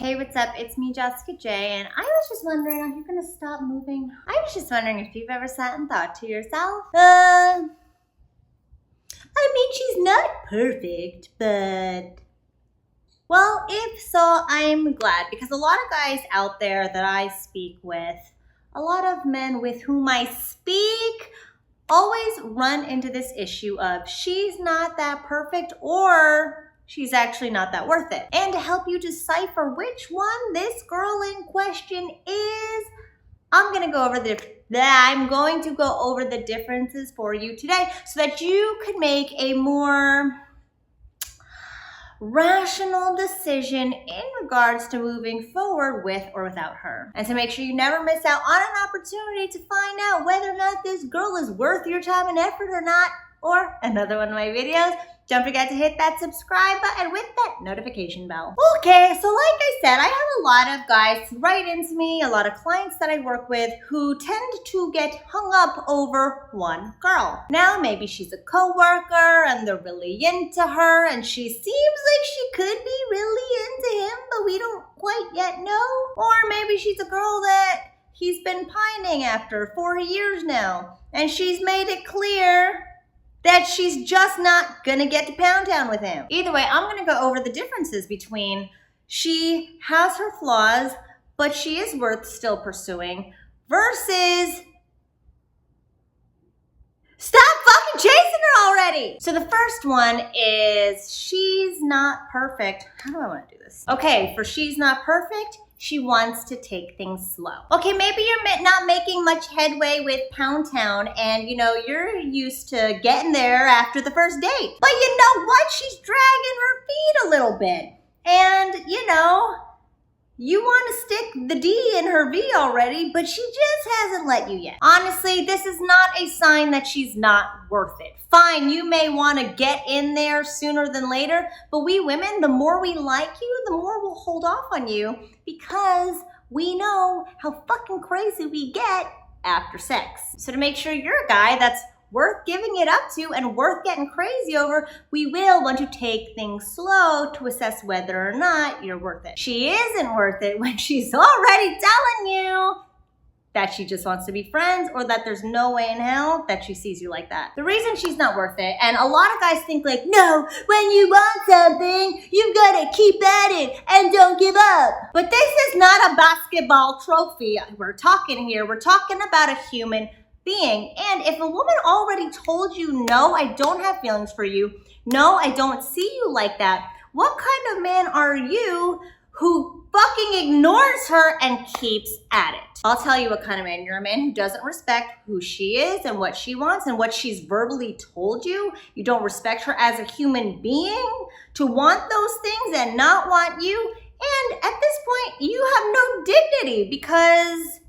Hey, what's up? It's me, Jessica J, and I was just wondering, are you gonna stop moving? I was just wondering if you've ever sat and thought to yourself, I mean, she's not perfect, but... Well, if so, I'm glad, because a lot of guys out there that I speak with, a lot of men with whom I speak, always run into this issue of she's not that perfect or she's actually not that worth it. And to help you decipher which one this girl in question is, I'm going to go over the differences for you today so that you can make a more rational decision in regards to moving forward with or without her. And to make sure you never miss out on an opportunity to find out whether or not this girl is worth your time and effort or not, or another one of my videos, don't forget to hit that subscribe button with that notification bell. Okay, so like I said, I have a lot of guys write into me, a lot of clients that I work with who tend to get hung up over one girl. Now, maybe she's a coworker and they're really into her and she seems like she could be really into him, but we don't quite yet know. Or maybe she's a girl that he's been pining after for years now, and she's made it clear that she's just not gonna get to Pound Town with him. Either way, I'm gonna go over the differences between she has her flaws, but she is worth still pursuing, versus stop fucking chasing her already. So the first one is she's not perfect. How do I wanna do this? Okay, for she's not perfect, she wants to take things slow. Okay, maybe you're not making much headway with Pound Town and you're used to getting there after the first date. But you know what? She's dragging her feet a little bit. And you want to stick the D in her V already, but she just hasn't let you yet. Honestly, this is not a sign that she's not worth it. Fine, you may want to get in there sooner than later, but we women, the more we like you, the more we'll hold off on you because we know how fucking crazy we get after sex. So to make sure you're a guy that's worth giving it up to and worth getting crazy over, we will want to take things slow to assess whether or not you're worth it. She isn't worth it when she's already telling you that she just wants to be friends or that there's no way in hell that she sees you like that. The reason she's not worth it, and a lot of guys think like, no, when you want something, you've got to keep at it and don't give up. But this is not a basketball trophy we're talking here. We're talking about a human being. And if a woman already told you, no, I don't have feelings for you, no, I don't see you like that, what kind of man are you who fucking ignores her and keeps at it? I'll tell you what kind of man. You're a man who doesn't respect who she is and what she wants and what she's verbally told you. You don't respect her as a human being to want those things and not want you. And at this point, you have no dignity because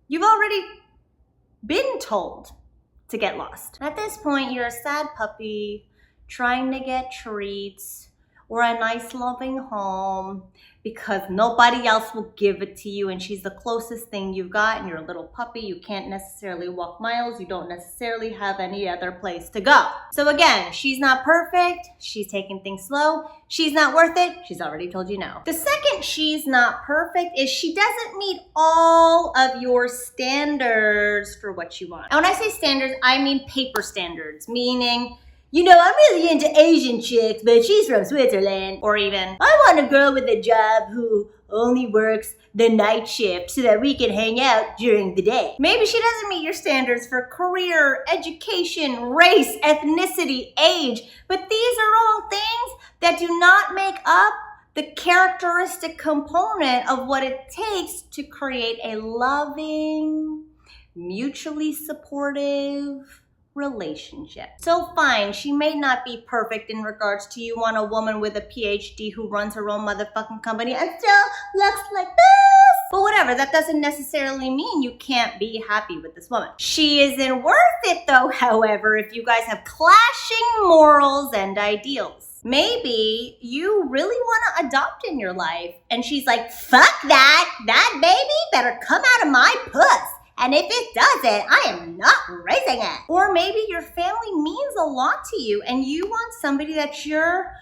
you've already been told to get lost. At this point, you're a sad puppy trying to get treats or a nice loving home because nobody else will give it to you and she's the closest thing you've got and you're a little puppy. You can't necessarily walk miles. You don't necessarily have any other place to go. So again, she's not perfect. She's taking things slow. She's not worth it. She's already told you no. The second she's not perfect is she doesn't meet all of your standards for what you want. And when I say standards, I mean paper standards, meaning I'm really into Asian chicks, but she's from Switzerland. Or even, I want a girl with a job who only works the night shift so that we can hang out during the day. Maybe she doesn't meet your standards for career, education, race, ethnicity, age, but these are all things that do not make up the characteristic component of what it takes to create a loving, mutually supportive relationship. So fine, she may not be perfect in regards to you want a woman with a PhD who runs her own motherfucking company and still looks like this. But whatever, that doesn't necessarily mean you can't be happy with this woman. She isn't worth it though, however, if you guys have clashing morals and ideals. Maybe you really want to adopt in your life and she's like, fuck that baby better come out of my puss. And if it doesn't, I am not raising it. Or maybe your family means a lot to you and you want somebody that your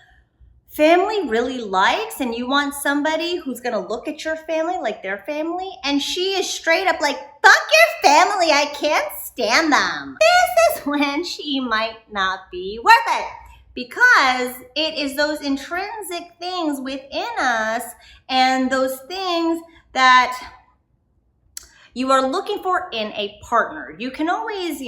family really likes, and you want somebody who's gonna look at your family like their family, and she is straight up like, fuck your family, I can't stand them. This is when she might not be worth it, because it is those intrinsic things within us and those things that you are looking for in a partner. You can always,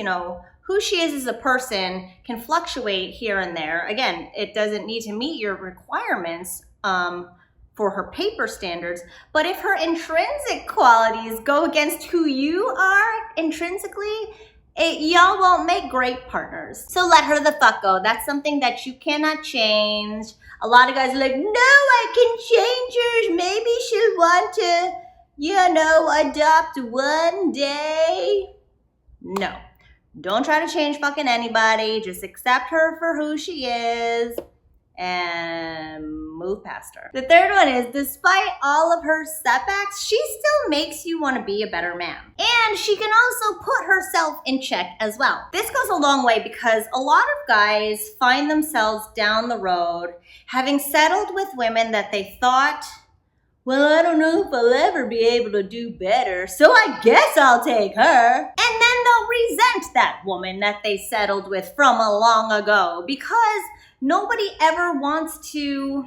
who she is as a person can fluctuate here and there. Again, it doesn't need to meet your requirements for her paper standards, but if her intrinsic qualities go against who you are intrinsically, y'all won't make great partners. So let her the fuck go. That's something that you cannot change. A lot of guys are like, no, I can change hers. Maybe she'll want to, adopt one day. No. Don't try to change fucking anybody. Just accept her for who she is and move past her. The third one is, despite all of her setbacks, she still makes you want to be a better man. And she can also put herself in check as well. This goes a long way because a lot of guys find themselves down the road having settled with women that they thought, well, I don't know if I'll ever be able to do better, so I guess I'll take her. And then they'll resent that woman that they settled with from a long ago, because nobody ever wants to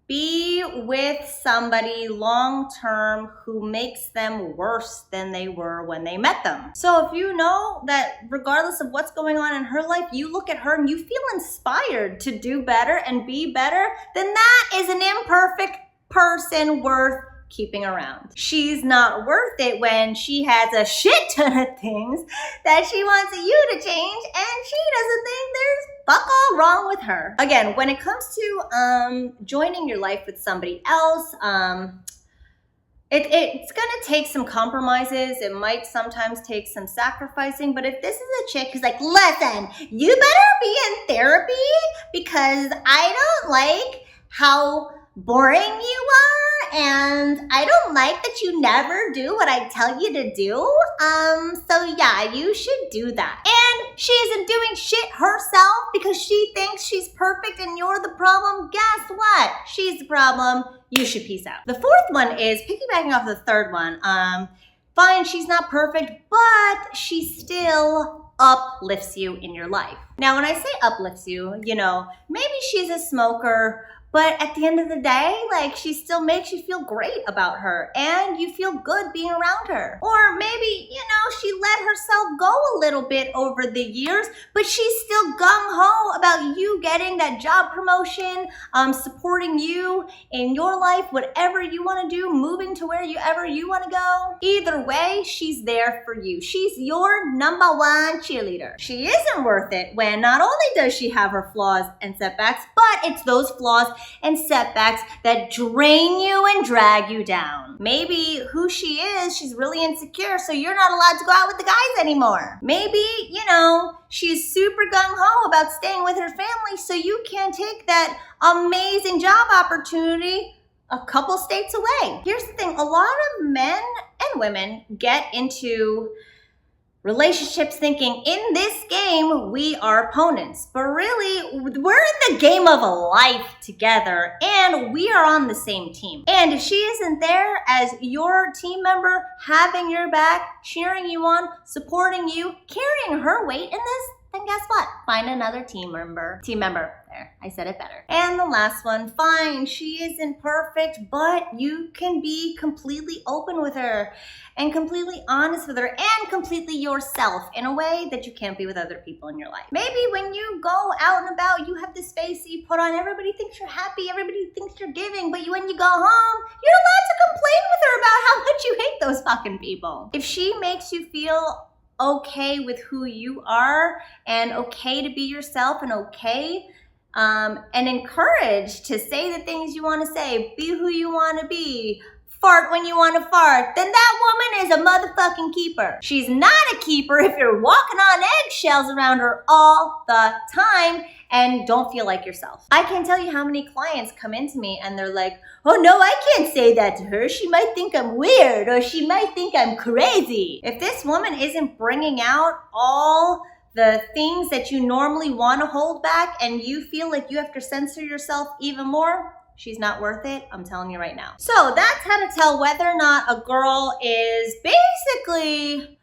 be with somebody long-term who makes them worse than they were when they met them. So if you know that regardless of what's going on in her life, you look at her and you feel inspired to do better and be better, then that is an imperfect person worth keeping around. She's not worth it when she has a shit ton of things that she wants you to change, and she doesn't think there's fuck all wrong with her. Again, when it comes to joining your life with somebody else, it's gonna take some compromises. It might sometimes take some sacrificing, but if this is a chick who's like, listen, you better be in therapy because I don't like how boring you are, and I don't like that you never do what I tell you to do. So yeah, you should do that. And she isn't doing shit herself because she thinks she's perfect and you're the problem. Guess what? She's the problem. You should peace out. The fourth one is piggybacking off the third one. Fine, she's not perfect, but she still uplifts you in your life. Now, when I say uplifts you, maybe she's a smoker, but at the end of the day, she still makes you feel great about her and you feel good being around her. Or maybe, she let herself go a little bit over the years, but she's still gung-ho about you getting that job promotion, supporting you in your life, whatever you want to do, moving to wherever you want to go. Either way, she's there for you. She's your number one cheerleader. She isn't worth it when not only does she have her flaws and setbacks, but it's those flaws and setbacks that drain you and drag you down. Maybe who she is, she's really insecure, so you're not allowed to go out with the guys anymore. Maybe, she's super gung-ho about staying with her family, so you can't take that amazing job opportunity a couple states away. Here's the thing, a lot of men and women get into relationships thinking in this game we are opponents, but really we're in the game of a life together and we are on the same team. And if she isn't there as your team member, having your back, cheering you on, supporting you, carrying her weight in this, then guess what? Find another team member. There, I said it better. And the last one, fine, she isn't perfect, but you can be completely open with her and completely honest with her and completely yourself in a way that you can't be with other people in your life. Maybe when you go out and about, you have this face that you put on, everybody thinks you're happy, everybody thinks you're giving, but when you go home, you're allowed to complain with her about how much you hate those fucking people. If she makes you feel okay with who you are and okay to be yourself and okay and encouraged to say the things you want to say, be who you want to be, fart when you want to fart, then that woman is a motherfucking keeper. She's not a keeper if you're walking on eggshells around her all the time and don't feel like yourself. I can't tell you how many clients come into me and they're like, oh no, I can't say that to her. She might think I'm weird or she might think I'm crazy. If this woman isn't bringing out all the things that you normally want to hold back and you feel like you have to censor yourself even more, she's not worth it. I'm telling you right now. So that's how to tell whether or not a girl is basically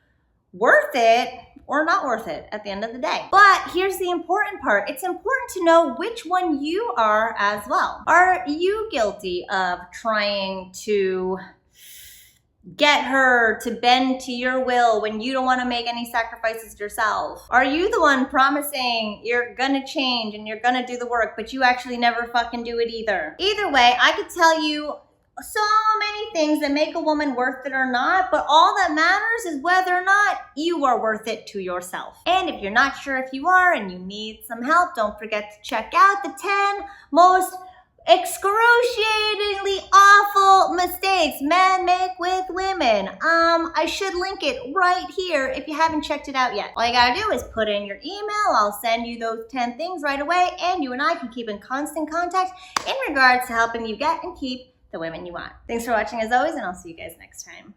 worth it or not worth it at the end of the day. But here's the important part. It's important to know which one you are as well. Are you guilty of trying to get her to bend to your will when you don't want to make any sacrifices yourself? Are you the one promising you're gonna change and you're gonna do the work, but you actually never fucking do it either? Either way, I could tell you so many things that make a woman worth it or not, but all that matters is whether or not you are worth it to yourself. And if you're not sure if you are and you need some help, don't forget to check out the 10 most excruciatingly awful mistakes men make with women. I should link it right here if you haven't checked it out yet. All you gotta do is put in your email. I'll send you those 10 things right away, and you and I can keep in constant contact in regards to helping you get and keep the women you want. Thanks for watching as always, and I'll see you guys next time.